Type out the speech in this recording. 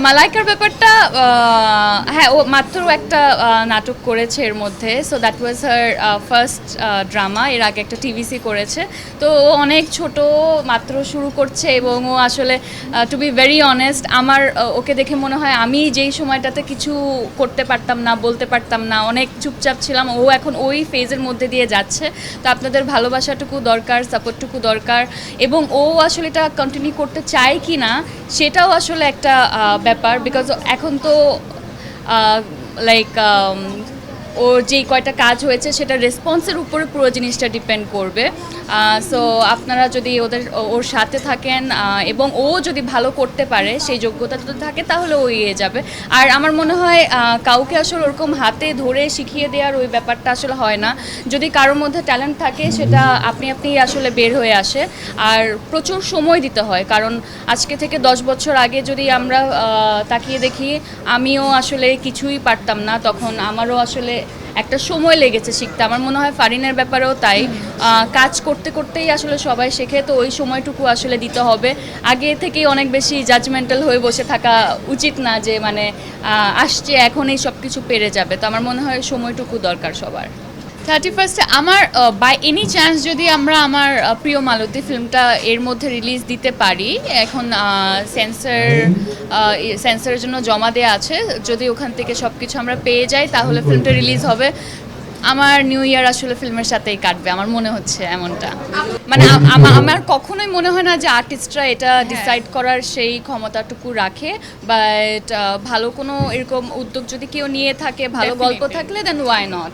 মালাইকার ব্যাপারটা হ্যাঁ, ও মাত্র একটা নাটক করেছে এর মধ্যে, so that was her first drama. এর আগে একটা টিভিসি করেছে। তো ও অনেক ছোট, মাত্র শুরু করছে এবং ও আসলে টু বি ভেরি অনেস্ট, আমার ওকে দেখে মনে হয় আমি যেই সময়টাতে কিছু করতে পারতাম না, বলতে পারতাম না, অনেক চুপচাপ ছিলাম, ও এখন ওই ফেজের মধ্যে দিয়ে যাচ্ছে। তো আপনাদের ভালোবাসাটুকু দরকার, সাপোর্টটুকু দরকার, এবং ও আসলে এটা কন্টিনিউ করতে চায় কি না সেটাও আসলে একটা ব্যাপার। বিকজ এখন তো লাইক ওর যেই কয়টা কাজ হয়েছে সেটা রেসপন্সের উপরে পুরো জিনিসটা ডিপেন্ড করবে। সো আপনারা যদি ওর সাথে থাকেন এবং ও যদি ভালো করতে পারে, সেই যোগ্যতা যদি থাকে, তাহলে ও এগিয়ে যাবে। আর আমার মনে হয় কাউকে আসলে ওরকম হাতে ধরে শিখিয়ে দেওয়ার ওই ব্যাপারটা আসলে হয় না। যদি কারোর মধ্যে ট্যালেন্ট থাকে সেটা আপনি আসলে বের হয়ে আসে। আর প্রচুর সময় দিতে হয়, কারণ আজকে থেকে 10 বছর আগে যদি আমরা তাকিয়ে দেখি, আমিও আসলে কিছুই পারতাম না, তখন আমারও আসলে একটা সময় লেগেছে শিখতে। আমার মনে হয় ফারিনের ব্যাপারেও তাই, কাজ করতে করতেই আসলে সবাই শেখে। তো ওই সময়টুকু আসলে দিতে হবে। আগে থেকেই অনেক বেশি জাজমেন্টাল হয়ে বসে থাকা উচিত না, যে মানে আসছে এখনই সব কিছু পেরে যাবে। তো আমার মনে হয় সময়টুকু দরকার সবার। 31-এ আমার বাই এনি চান্স যদি আমরা আমার প্রিয় মালতী ফিল্মটা এর মধ্যে রিলিজ দিতে পারি, এখন সেন্সরের জন্য জমা দেওয়া আছে, যদি ওখান থেকে সব কিছু আমরা পেয়ে যাই তাহলে ফিল্মটা রিলিজ হবে। আমার নিউ ইয়ার আসলে ফিল্মের সাথেই কাটবে, আমার মনে হচ্ছে এমনটা। মানে আমার কখনোই মনে হয় না যে আর্টিস্টরা এটা ডিসাইড করার সেই ক্ষমতাটুকু রাখে। বাট ভালো কোনো এরকম উদ্যোগ যদি কেউ নিয়ে থাকে, ভালো গল্প থাকলে, দেন ওয়াই নট।